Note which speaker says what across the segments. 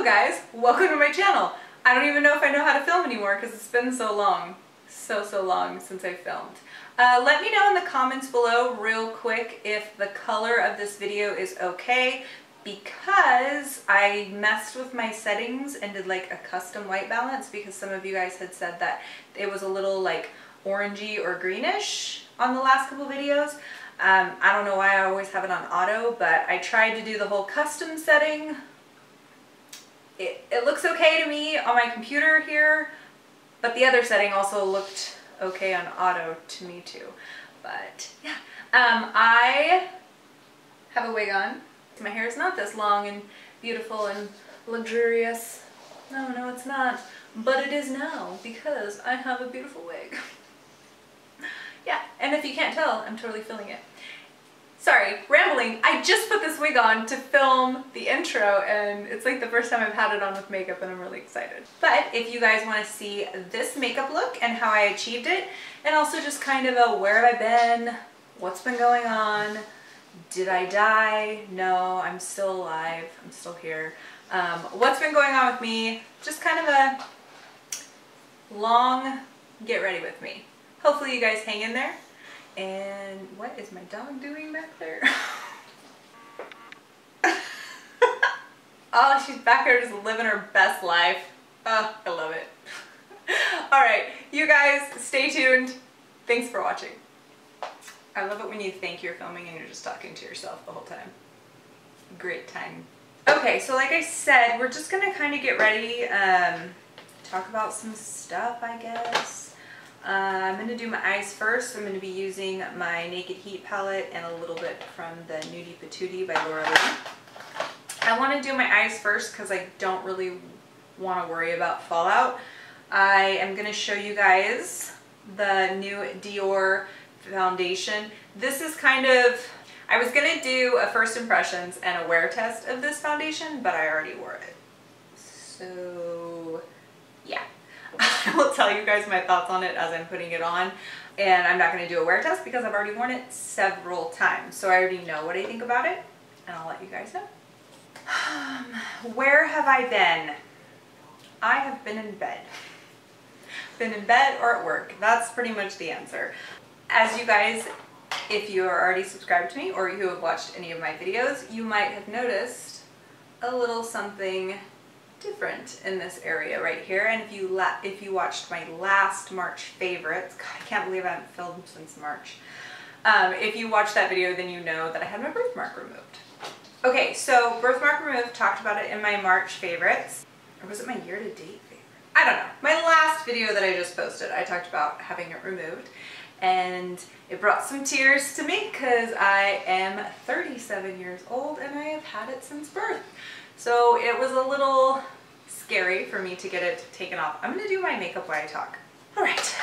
Speaker 1: Hello guys, welcome to my channel. I don't even know if I know how to film anymore because it's been so long. So long since I filmed. Let me know in the comments below real quick if the color of this video is okay, because I messed with my settings and did like a custom white balance because some of you guys had said that it was a little like orangey or greenish on the last couple videos. I don't know why I always have it on auto, but I tried to do the whole custom setting. It looks okay to me on my computer here, but the other setting also looked okay on auto to me too. But yeah, I have a wig on. My hair is not this long and beautiful and luxurious. No, it's not. But it is now because I have a beautiful wig. Yeah, and if you can't tell, I'm totally filling it. Sorry, rambling. I just put this wig on to film the intro and it's like the first time I've had it on with makeup and I'm really excited. But if you guys want to see this makeup look and how I achieved it, and also just kind of a where have I been, what's been going on, did I die? No, I'm still alive. I'm still here. What's been going on with me? Just kind of a long get ready with me. Hopefully you guys hang in there. And what is my dog doing back there? Oh, she's back there just living her best life. Oh, I love it. Alright, you guys stay tuned. Thanks for watching. I love it when you think you're filming and you're just talking to yourself the whole time. Great time. Okay, so like I said, we're just gonna kind of get ready, talk about some stuff, I guess. I'm going to do my eyes first. I'm going to be using my Naked Heat palette and a little bit from the Nudie Patootie by Laura Lee. I want to do my eyes first because I don't really want to worry about fallout. I am going to show you guys the new Dior foundation. This is kind of, I was going to do a first impressions and a wear test of this foundation, but I already wore it. So yeah. I will tell you guys my thoughts on it as I'm putting it on, and I'm not going to do a wear test because I've already worn it several times, so I already know what I think about it, and I'll let you guys know. Where have I been? I have been in bed. Been in bed or at work. That's pretty much the answer. As you guys, if you are already subscribed to me or you have watched any of my videos, you might have noticed a little something different in this area right here. And if you watched my last March favorites, God, I can't believe I haven't filmed since March. If you watched that video, then you know that I had my birthmark removed. Okay, so birthmark removed, talked about it in my March favorites. Or was it my year-to-date favorite? I don't know. My last video that I just posted, I talked about having it removed. And it brought some tears to me because I am 37 years old and I have had it since birth. So it was a little scary for me to get it taken off. I'm going to do my makeup while I talk. Alright,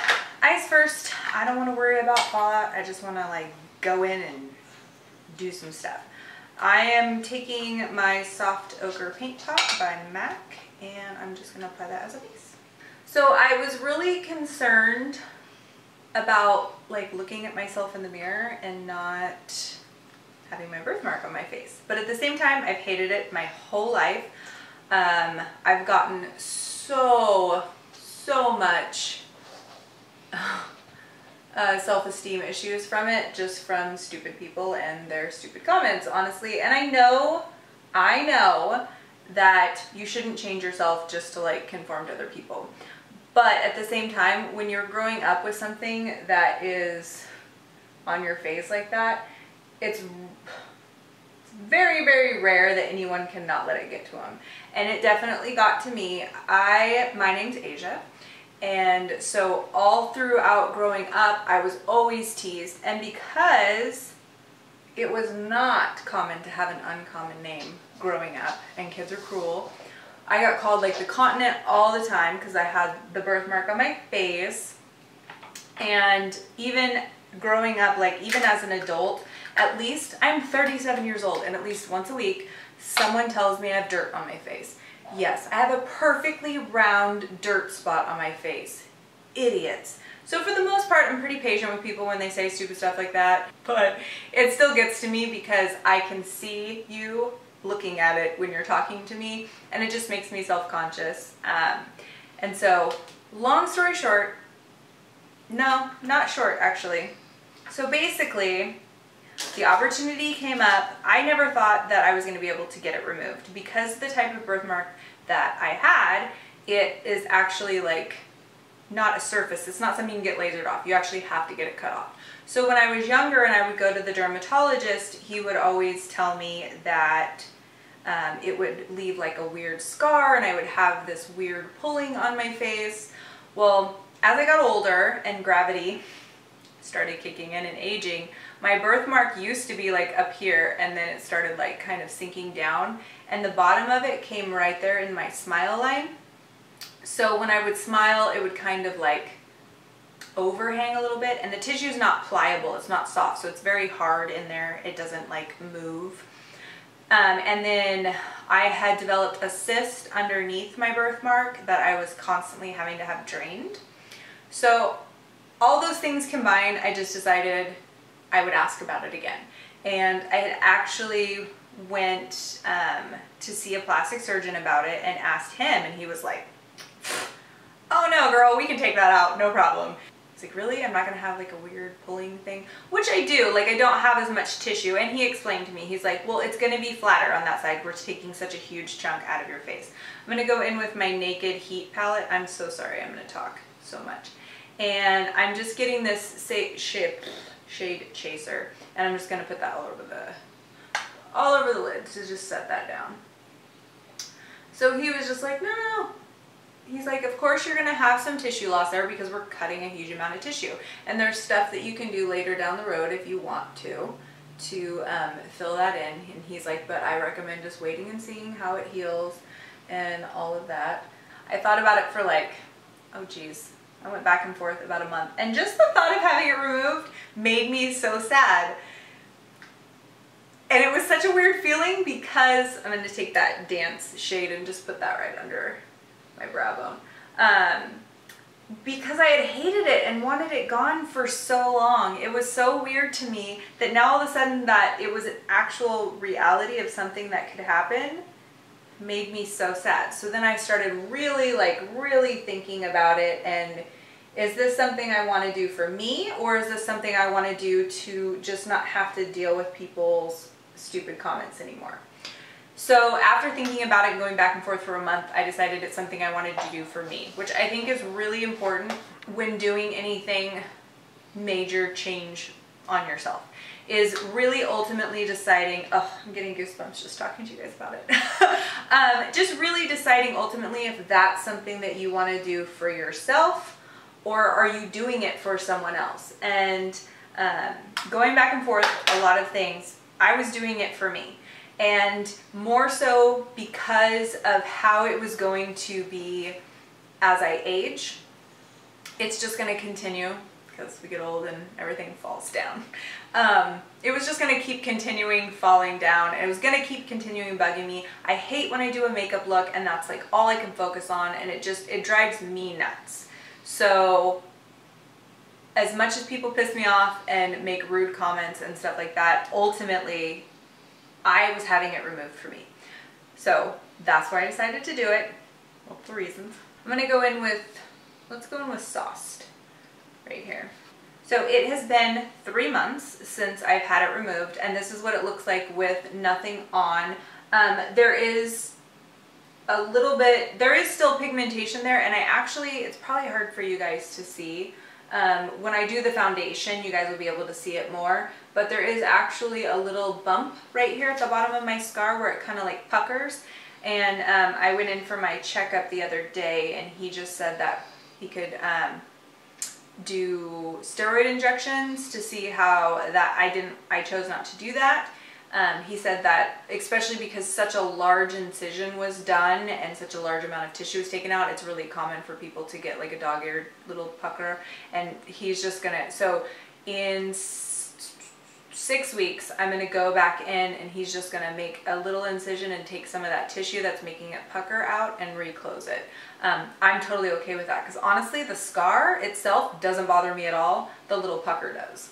Speaker 1: eyes first. I don't want to worry about fallout. I just want to like go in and do some stuff. I am taking my Soft Ochre Paint Top by MAC and I'm just going to apply that as a base. So I was really concerned about like looking at myself in the mirror and not having my birthmark on my face. But at the same time, I've hated it my whole life. I've gotten so much self-esteem issues from it, just from stupid people and their stupid comments, honestly. And I know that you shouldn't change yourself just to like conform to other people. But at the same time, when you're growing up with something that is on your face like that, it's very rare that anyone cannot let it get to them. And it definitely got to me. My name's Asia, and so all throughout growing up, I was always teased, and because it was not common to have an uncommon name growing up, and kids are cruel, I got called like the continent all the time because I had the birthmark on my face. And even growing up, like even as an adult, at least I'm 37 years old and at least once a week someone tells me I have dirt on my face. Yes, I have a perfectly round dirt spot on my face. Idiots. So for the most part, I'm pretty patient with people when they say stupid stuff like that, but it still gets to me because I can see you looking at it when you're talking to me, and it just makes me self-conscious. And so, long story short, no, not short actually. So basically, the opportunity came up. I never thought that I was going to be able to get it removed because the type of birthmark that I had, it is actually like not a surface. It's not something you can get lasered off. You actually have to get it cut off. So when I was younger and I would go to the dermatologist, he would always tell me that it would leave like a weird scar and I would have this weird pulling on my face. Well, as I got older and gravity started kicking in and aging, my birthmark used to be like up here and then it started like kind of sinking down, and the bottom of it came right there in my smile line. So when I would smile, it would kind of like overhang a little bit, and the tissue is not pliable, it's not soft, so it's very hard in there. It doesn't like move. And then I had developed a cyst underneath my birthmark that I was constantly having to have drained. So all those things combined, I just decided I would ask about it again. And I had actually went to see a plastic surgeon about it and asked him, and he was like, "Oh no, girl, we can take that out, no problem." It's like, really? I'm not gonna have like a weird pulling thing? Which I do, like I don't have as much tissue. And he explained to me, he's like, well, it's gonna be flatter on that side. We're taking such a huge chunk out of your face. I'm gonna go in with my Naked Heat palette. I'm so sorry, I'm gonna talk so much. And I'm just getting this shade chaser, and I'm just gonna put that all over the lid to just set that down. So he was just like, no. He's like, of course you're gonna have some tissue loss there because we're cutting a huge amount of tissue. And there's stuff that you can do later down the road if you want to fill that in. And he's like, but I recommend just waiting and seeing how it heals and all of that. I thought about it for like, oh geez, I went back and forth about a month. And just the thought of having it removed made me so sad. And it was such a weird feeling because I'm going to take that dance shade and just put that right under my brow bone. Because I had hated it and wanted it gone for so long. It was so weird to me that now all of a sudden that it was an actual reality of something that could happen made me so sad. So then I started really thinking about it, and is this something I want to do for me, or is this something I want to do to just not have to deal with people's stupid comments anymore? So after thinking about it and going back and forth for a month, I decided it's something I wanted to do for me, which I think is really important when doing anything major change on yourself, is really ultimately deciding, oh, I'm getting goosebumps just talking to you guys about it. Just really deciding ultimately if that's something that you want to do for yourself, or are you doing it for someone else? And going back and forth a lot of things, I was doing it for me. And more so because of how it was going to be as I age. It's just going to continue because we get old and everything falls down. It was just going to keep continuing falling down. It was going to keep continuing bugging me. I hate when I do a makeup look and that's like all I can focus on, and it drives me nuts. So as much as people piss me off and make rude comments and stuff like that, ultimately I was having it removed for me. So that's why I decided to do it. Multiple reasons. I'm going to go in with, let's go in with Sauced right here. So it has been 3 months since I've had it removed, and this is what it looks like with nothing on. There is a little bit, there is still pigmentation there, and it's probably hard for you guys to see. When I do the foundation, you guys will be able to see it more, but there is actually a little bump right here at the bottom of my scar where it kind of like puckers. And I went in for my checkup the other day, and he just said that he could do steroid injections to see how that I chose not to do that. He said that especially because such a large incision was done and such a large amount of tissue was taken out, it's really common for people to get like a dog-eared little pucker. And he's just gonna, so in 6 weeks, I'm gonna go back in and he's just gonna make a little incision and take some of that tissue that's making it pucker out and reclose it. I'm totally okay with that because honestly, the scar itself doesn't bother me at all. The little pucker does.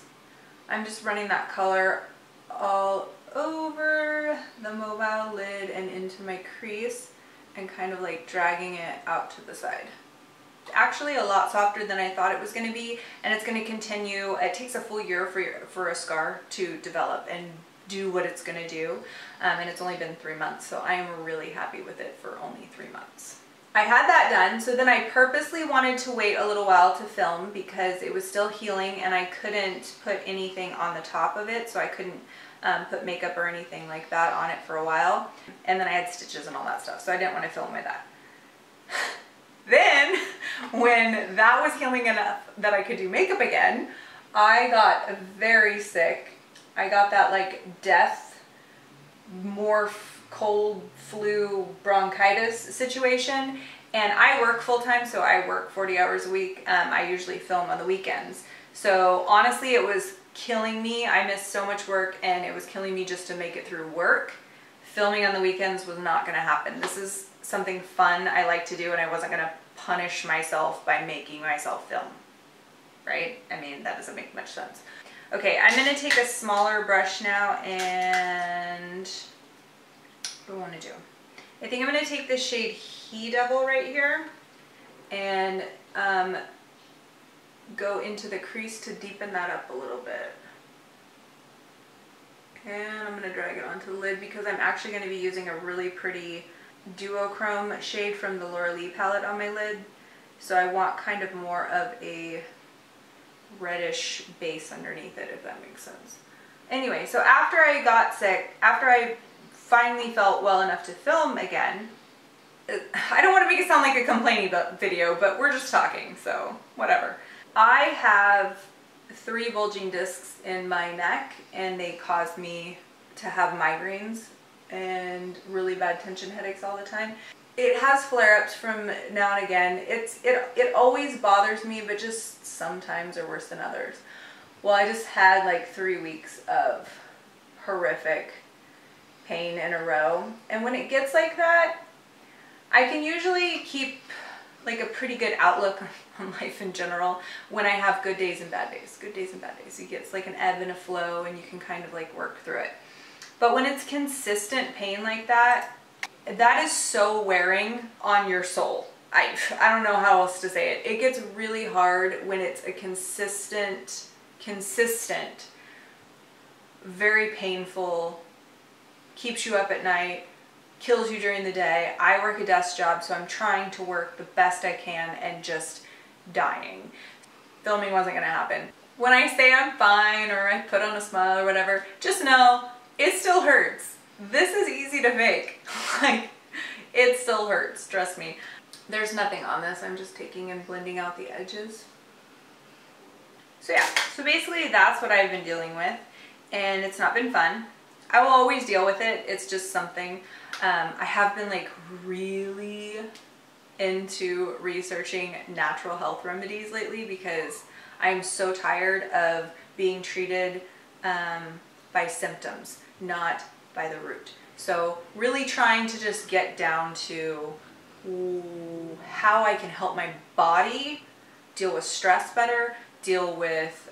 Speaker 1: I'm just running that color all over the mobile lid and into my crease and kind of like dragging it out to the side. Actually a lot softer than I thought it was going to be, and it's going to continue. It takes a full year for a scar to develop and do what it's going to do, and it's only been 3 months, so I am really happy with it for only 3 months. I had that done, so then I purposely wanted to wait a little while to film because it was still healing and I couldn't put anything on the top of it, so I couldn't put makeup or anything like that on it for a while, and then I had stitches and all that stuff, so I didn't want to film with that. Then, when that was healing enough that I could do makeup again, I got very sick. I got that like death, cold, flu, bronchitis situation, and I work full-time, so I work 40 hours a week. I usually film on the weekends. So honestly, it was killing me. I missed so much work and it was killing me just to make it through work. Filming on the weekends was not going to happen. This is something fun I like to do, and I wasn't going to punish myself by making myself film, right? I mean, that doesn't make much sense. Okay, I'm going to take a smaller brush now, and what do I want to do? I think I'm going to take this shade He Devil right here and go into the crease to deepen that up a little bit. And I'm going to drag it onto the lid because I'm actually going to be using a really pretty duochrome shade from the Laura Lee palette on my lid. So I want kind of more of a reddish base underneath it, if that makes sense. Anyway, so after I got sick, after I finally felt well enough to film again, I don't want to make it sound like a complaining video, but we're just talking, so whatever. I have 3 bulging discs in my neck, and they cause me to have migraines and really bad tension headaches all the time. It has flare-ups from now and again. It always bothers me, but just sometimes are worse than others. Well, I just had like 3 weeks of horrific pain in a row, and when it gets like that, I can usually keep like a pretty good outlook on life in general when I have good days and bad days. Good days and bad days. It's like an ebb and a flow, and you can kind of like work through it. But when it's consistent pain like that, that is so wearing on your soul. I don't know how else to say it. It gets really hard when it's a consistent, very painful, keeps you up at night, kills you during the day. I work a desk job, so I'm trying to work the best I can and just dying. Filming wasn't gonna happen. When I say I'm fine or I put on a smile or whatever, just know it still hurts. This is easy to fake. Like, it still hurts, trust me. There's nothing on this. I'm just taking and blending out the edges. So yeah, so basically that's what I've been dealing with, and it's not been fun. I will always deal with it. It's just something. I have been like really into researching natural health remedies lately because I'm so tired of being treated by symptoms, not by the root. So really trying to just get down to how I can help my body deal with stress better, deal with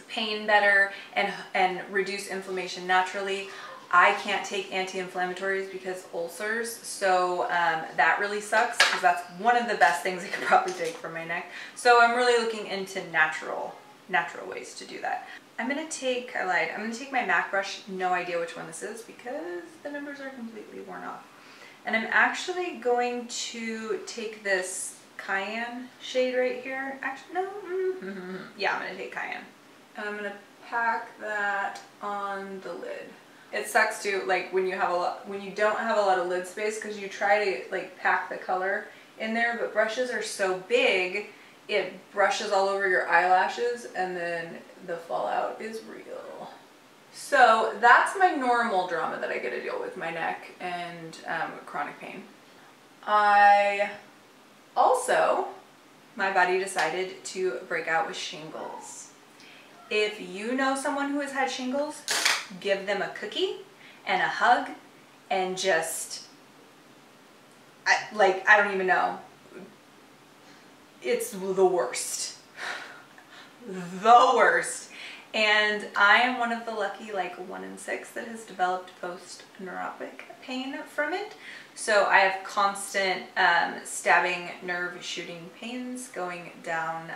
Speaker 1: pain better, and reduce inflammation naturally. I can't take anti-inflammatories because ulcers, so that really sucks because that's one of the best things I could probably take for my neck. So I'm really looking into natural ways to do that. I'm gonna take, I lied, I'm gonna take my MAC brush, no idea which one this is because the numbers are completely worn off. And I'm actually going to take this Cayenne shade right here. Actually, no, yeah, I'm gonna take Cayenne. And I'm gonna pack that on the lid. It sucks too, like when you don't have a lot of lid space, because you try to like pack the color in there, but brushes are so big, it brushes all over your eyelashes, and then the fallout is real. So that's my normal drama that I get to deal with, my neck and chronic pain. My body decided to break out with shingles. If you know someone who has had shingles, give them a cookie and a hug and just, I don't even know. It's the worst. The worst. And I am one of the lucky, like 1 in 6 that has developed post-neuropathic pain from it. So I have constant stabbing nerve shooting pains going down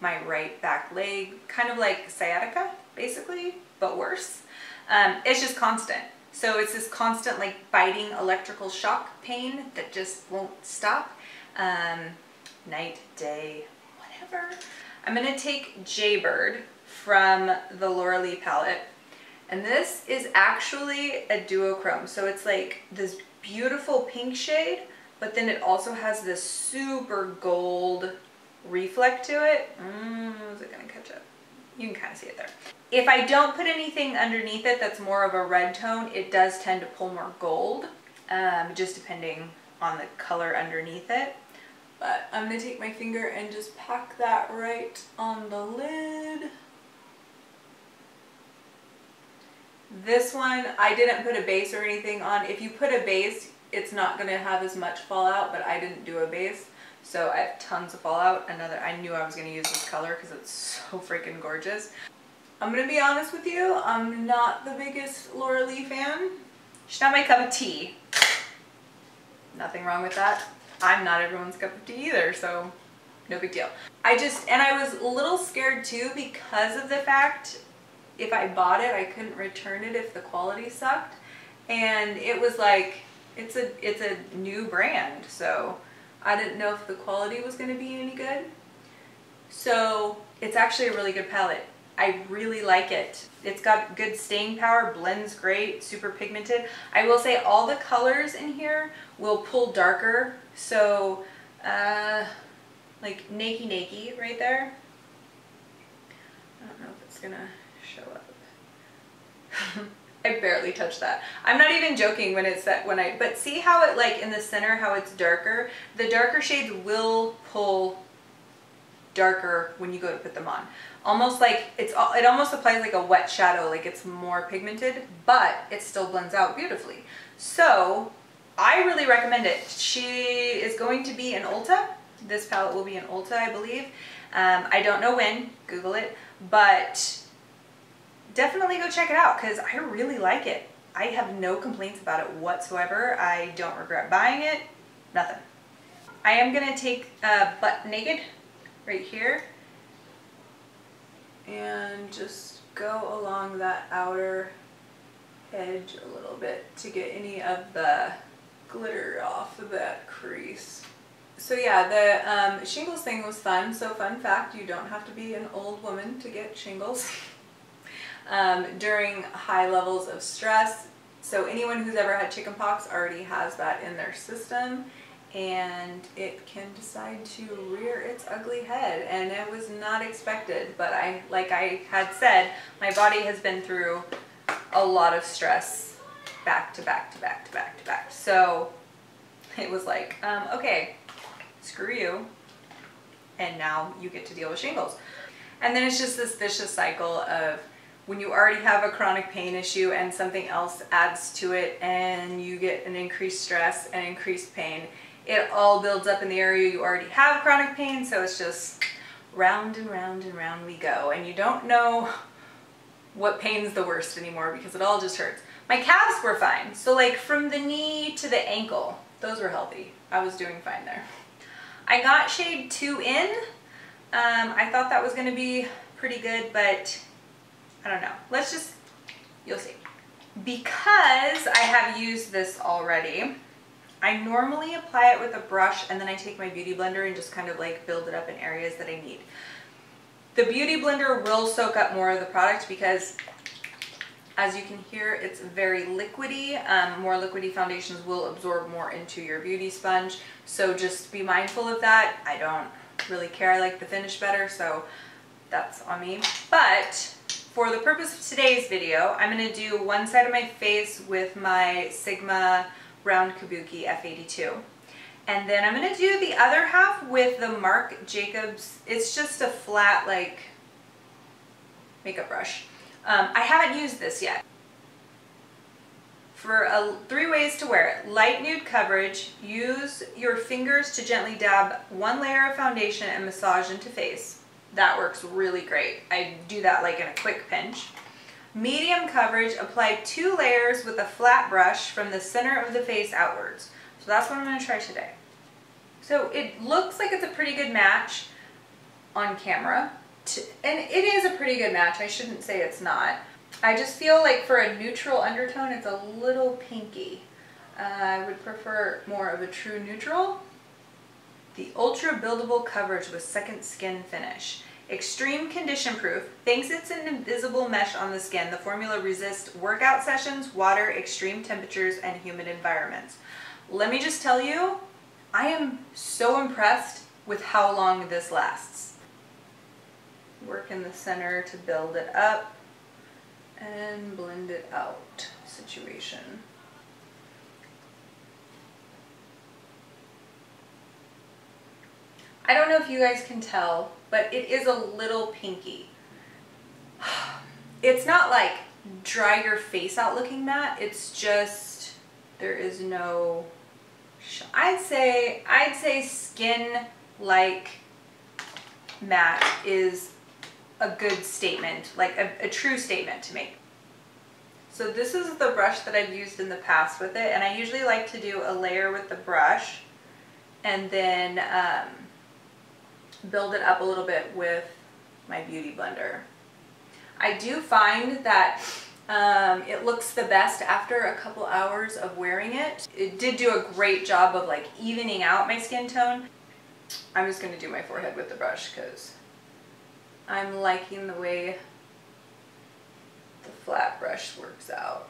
Speaker 1: my right back leg, kind of like sciatica, basically, but worse. It's just constant. So it's this constant like biting electrical shock pain that just won't stop. Night, day, whatever. I'm gonna take Jaybird from the Laura Lee palette. And this is actually a duochrome. So it's like this beautiful pink shade, but then it also has this super gold reflect to it. Is it gonna catch up? You can kind of see it there. If I don't put anything underneath it that's more of a red tone, it does tend to pull more gold, just depending on the color underneath it. But I'm gonna take my finger and just pack that right on the lid. This one, I didn't put a base or anything on. If you put a base, it's not gonna have as much fallout, but I didn't do a base. So I have tons of fallout. I knew I was gonna use this color because it's so freaking gorgeous. I'm gonna be honest with you, I'm not the biggest Laura Lee fan. She's not my cup of tea. Nothing wrong with that. I'm not everyone's cup of tea either, so no big deal. I was a little scared too because of the fact if I bought it, I couldn't return it if the quality sucked. And it was like, it's a new brand, so I didn't know if the quality was gonna be any good. So it's actually a really good palette. I really like it. It's got good staying power, blends great, super pigmented. I will say all the colors in here will pull darker. So like nakey right there. I don't know if it's gonna show up. I barely touched that. I'm not even joking when it's that but see how it like in the center, how it's darker? The darker shades will pull darker when you go to put them on. Almost like it almost applies like a wet shadow, like it's more pigmented, but it still blends out beautifully. So I really recommend it. She is going to be in Ulta. This palette will be in Ulta, I believe. I don't know when, Google it, but definitely go check it out because I really like it. I have no complaints about it whatsoever. I don't regret buying it, nothing. I am gonna take Butt Naked right here and just go along that outer edge a little bit to get any of the glitter off of that crease. So yeah, the shingles thing was fun. So fun fact, you don't have to be an old woman to get shingles during high levels of stress. So anyone who's ever had chickenpox already has that in their system, and it can decide to rear its ugly head, and it was not expected. But like I had said, my body has been through a lot of stress back to back to back to back to back. So it was like, okay, screw you, and now you get to deal with shingles. And then it's just this vicious cycle of when you already have a chronic pain issue and something else adds to it and you get an increased stress and increased pain, it all builds up in the area you already have chronic pain, so it's just round and round and round we go, and you don't know what pain's the worst anymore because it all just hurts. My calves were fine, so like from the knee to the ankle, those were healthy. I was doing fine there. I got shade 2 in. I thought that was going to be pretty good, but I don't know. You'll see. Because I have used this already, I normally apply it with a brush and then I take my beauty blender and just kind of like build it up in areas that I need. The beauty blender will soak up more of the product because, as you can hear, it's very liquidy. More liquidy foundations will absorb more into your beauty sponge. So just be mindful of that. I don't really care. I like the finish better, so that's on me. But for the purpose of today's video, I'm going to do one side of my face with my Sigma Round Kabuki F82. And then I'm going to do the other half with the Marc Jacobs. It's just a flat, like, makeup brush. I haven't used this yet. For 3 ways to wear it. Light nude coverage, use your fingers to gently dab one layer of foundation and massage into face. That works really great. I do that like in a quick pinch. Medium coverage, apply 2 layers with a flat brush from the center of the face outwards. So that's what I'm going to try today. So it looks like it's a pretty good match on camera, and it is a pretty good match. I shouldn't say it's not. I just feel like for a neutral undertone, it's a little pinky. I would prefer more of a true neutral. The Ultra Buildable Coverage with Second Skin Finish. Extreme condition proof. Thanks it's an invisible mesh on the skin, the formula resists workout sessions, water, extreme temperatures, and humid environments. Let me just tell you, I am so impressed with how long this lasts. Work in the center to build it up and blend it out situation. I don't know if you guys can tell, but it is a little pinky. It's not like dry your face out looking matte. It's just, there is no, I'd say skin-like matte is a good statement, like a true statement to make. So this is the brush that I've used in the past with it, and I usually like to do a layer with the brush and then build it up a little bit with my beauty blender. I do find that it looks the best after a couple hours of wearing it. It did do a great job of like evening out my skin tone. I'm just going to do my forehead with the brush because I'm liking the way the flat brush works out.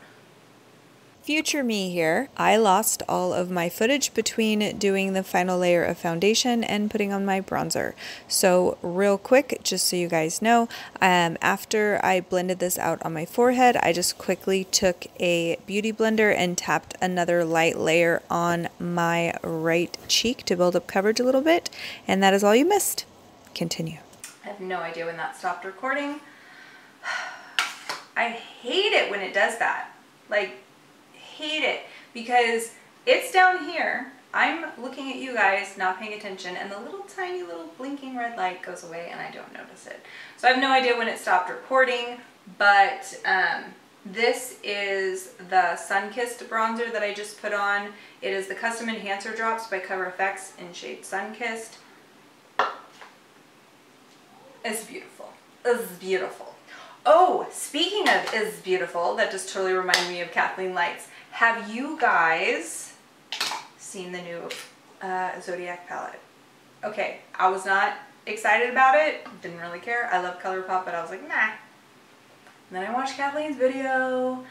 Speaker 2: Future me here. I lost all of my footage between doing the final layer of foundation and putting on my bronzer. So real quick, just so you guys know, after I blended this out on my forehead, I just quickly took a beauty blender and tapped another light layer on my right cheek to build up coverage a little bit. And that is all you missed. Continue.
Speaker 1: I have no idea when that stopped recording. I hate it when it does that. Like, hate it, because it's down here. I'm looking at you guys, not paying attention, and the little tiny little blinking red light goes away and I don't notice it. So I have no idea when it stopped recording, but this is the Sun-Kissed bronzer that I just put on. It is the Custom Enhancer Drops by Cover FX in shade Sun-Kissed. It's beautiful. It's beautiful. Oh, speaking of is beautiful, that just totally reminded me of Kathleen Lights. Have you guys seen the new Zodiac palette? Okay, I was not excited about it, didn't really care. I love ColourPop, but I was like, nah. And then I watched Kathleen's video,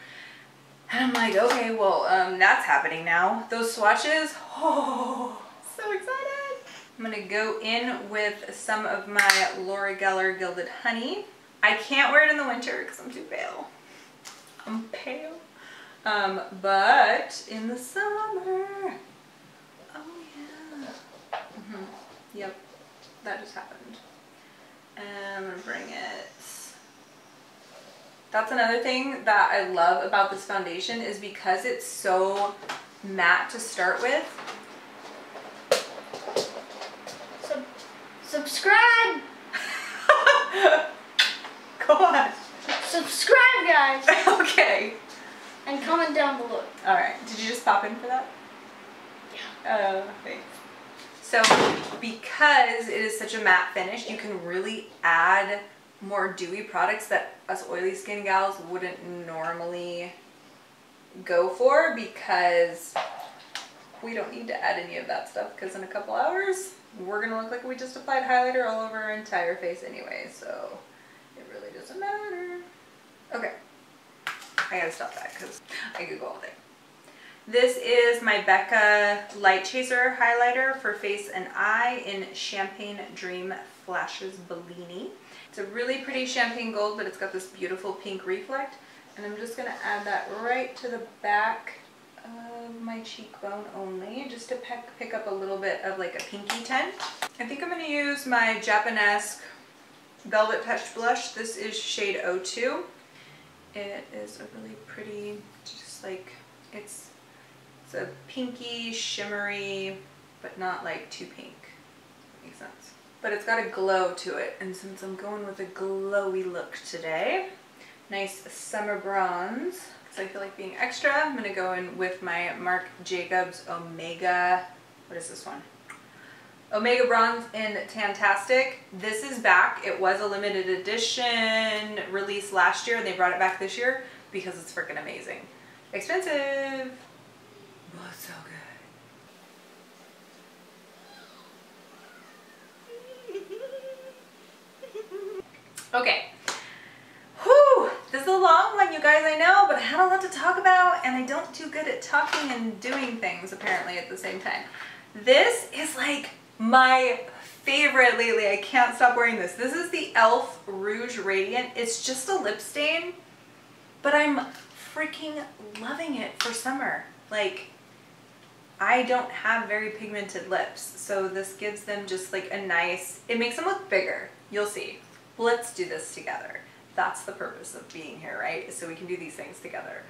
Speaker 1: and I'm like, okay, well, that's happening now. Those swatches, oh, so excited. I'm gonna go in with some of my Laura Geller Gilded Honey. I can't wear it in the winter because I'm too pale. I'm pale. But in the summer, oh yeah. Yep, that just happened. And I'm gonna bring it. That's another thing that I love about this foundation is because it's so matte to start with.
Speaker 3: Subscribe!
Speaker 1: Go on.
Speaker 3: Subscribe, guys!
Speaker 1: Okay.
Speaker 3: And comment down below.
Speaker 1: Alright, did you just pop in for that?
Speaker 3: Yeah.
Speaker 1: Thanks. So, because it is such a matte finish, you can really add more dewy products that us oily skin gals wouldn't normally go for, because we don't need to add any of that stuff, because in a couple hours, we're going to look like we just applied highlighter all over our entire face anyway, so it really doesn't matter. Okay. I gotta stop that because I could go all day. This is my Becca Light Chaser highlighter for face and eye in Champagne Dream Flashes Bellini. It's a really pretty champagne gold, but it's got this beautiful pink reflect. And I'm just gonna add that right to the back of my cheekbone only, just to pick up a little bit of like a pinky tint. I think I'm gonna use my Japanesque Velvet Touch Blush. This is shade 02. It is a really pretty, just like, it's a pinky, shimmery, but not like too pink. Makes sense. but it's got a glow to it. And since I'm going with a glowy look today, nice summer bronze, because I feel like being extra, I'm gonna go in with my Marc Jacobs Omega, what is this one? Omega Bronze in Tantastic. This is back. It was a limited edition release last year and they brought it back this year because it's freaking amazing. Expensive, but so good. Okay. Whew, this is a long one, you guys, I know, but I had a lot to talk about and I don't do good at talking and doing things apparently at the same time. This is like my favorite lately. I can't stop wearing this. This is the e.l.f. Rouge Radiant. It's just a lip stain, but I'm freaking loving it for summer. Like, I don't have very pigmented lips, so this gives them just like a nice, it makes them look bigger. You'll see. Let's do this together. That's the purpose of being here, right? So we can do these things together.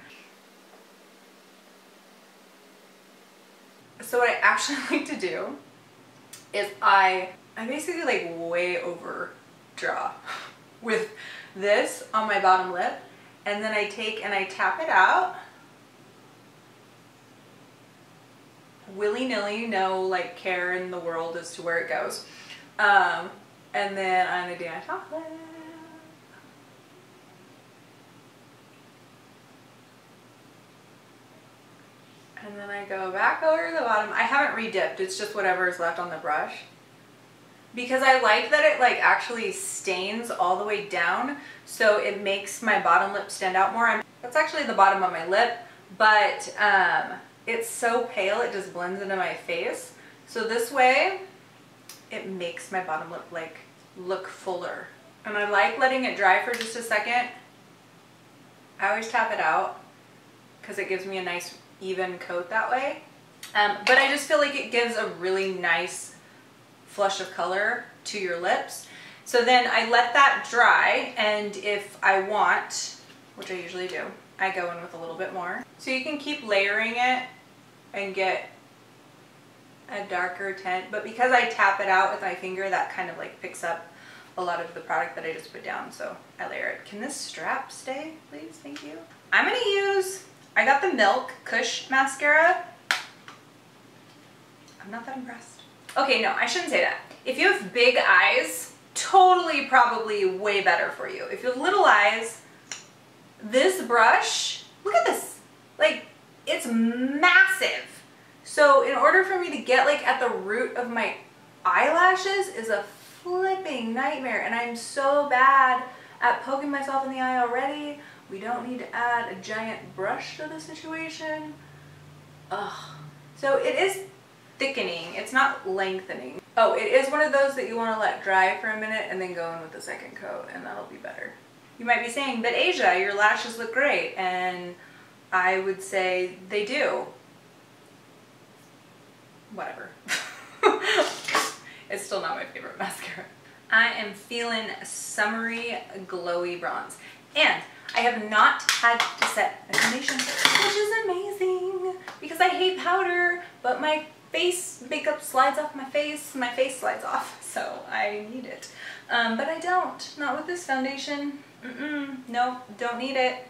Speaker 1: So what I actually like to do is I basically like way overdraw with this on my bottom lip, and then I take and I tap it out willy-nilly, no like care in the world as to where it goes, and then I'm gonna do my top lip. And then I go back over the bottom. I haven't re-dipped, it's just whatever is left on the brush. Because I like that it like actually stains all the way down, so it makes my bottom lip stand out more. That's actually the bottom of my lip, but it's so pale it just blends into my face. So this way, it makes my bottom lip like look fuller. And I like letting it dry for just a second. I always tap it out because it gives me a nice even coat that way, but I just feel like it gives a really nice flush of color to your lips. So then I let that dry, and if I want, which I usually do, I go in with a little bit more. So you can keep layering it and get a darker tint, but because I tap it out with my finger, that kind of like picks up a lot of the product that I just put down, so I layer it. Can this strap stay, please? Thank you. I'm gonna use, I got the Milk Kush mascara. I'm not that impressed. Okay, no, I shouldn't say that. If you have big eyes, totally probably way better for you. If you have little eyes, this brush, look at this. Like, it's massive. So in order for me to get like at the root of my eyelashes is a flipping nightmare. And I'm so bad at poking myself in the eye already. We don't need to add a giant brush to the situation. Ugh. So it is thickening, it's not lengthening. Oh, it is one of those that you want to let dry for a minute and then go in with the second coat, and that'll be better. You might be saying, but Asia, your lashes look great, and I would say they do. Whatever. It's still not my favorite mascara. I am feeling summery, glowy bronze. And I have not had to set a foundation, which is amazing because I hate powder, but my face makeup slides off my face slides off, so I need it. But I don't, not with this foundation. No, don't need it.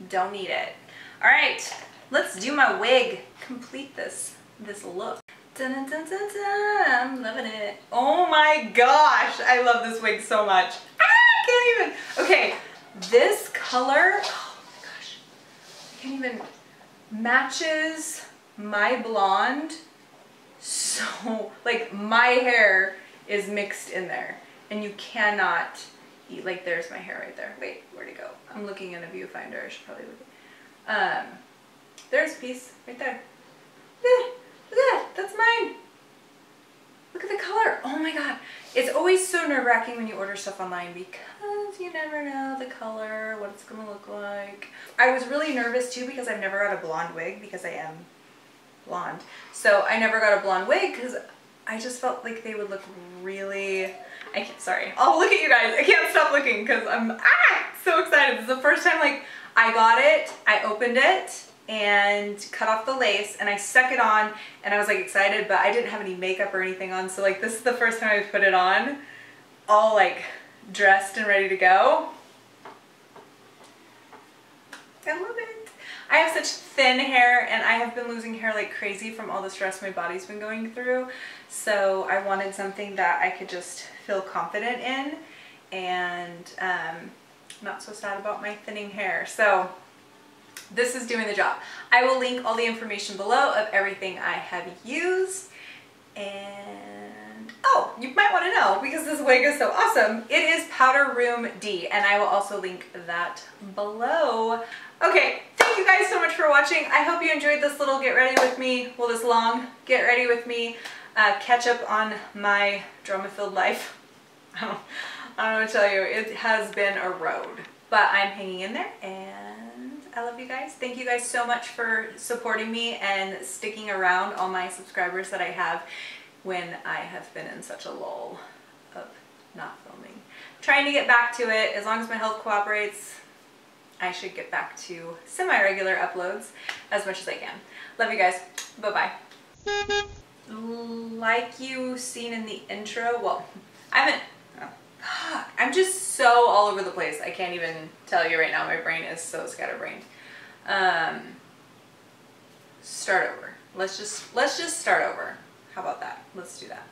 Speaker 1: Don't need it. All right, let's do my wig. Complete this look. Dun, dun, dun, dun, dun. I'm loving it. Oh my gosh, I love this wig so much. I can't even. Okay, this color, oh my gosh, I can't even, matches my blonde. So, like, my hair is mixed in there, and you cannot eat, like, there's my hair right there. Wait, where'd it go? I'm looking in a viewfinder. I should probably look at there's a piece right there. Look at that, that's mine. Look at the color. Oh my god. It's always so nerve-wracking when you order stuff online because you never know the color, what it's gonna look like. I was really nervous too because I've never got a blonde wig because I am blonde. So I never got a blonde wig because I just felt like they would look really, sorry. I'll look at you guys. I can't stop looking because I'm so excited. This is the first time like I got it, I opened it, and cut off the lace, and I stuck it on, and I was like excited, but I didn't have any makeup or anything on, so like this is the first time I've put it on all like dressed and ready to go. I love it. I have such thin hair, and I have been losing hair like crazy from all the stress my body's been going through, so I wanted something that I could just feel confident in and not so sad about my thinning hair. So this is doing the job. I will link all the information below of everything I have used. And oh, you might want to know, because this wig is so awesome, it is Powder Room D, and I will also link that below. Okay, thank you guys so much for watching. I hope you enjoyed this little get ready with me, well, this long get ready with me catch up on my drama-filled life. I don't know what to tell you, it has been a road, but I'm hanging in there, and I love you guys. Thank you guys so much for supporting me and sticking around, all my subscribers that I have when I have been in such a lull of not filming. Trying to get back to it. As long as my health cooperates, I should get back to semi-regular uploads as much as I can. Love you guys. Bye-bye. Like you seen in the intro, well, I'm just so all over the place. I can't even tell you right now. My brain is so scatterbrained. Start over. Let's just start over. How about that? Let's do that.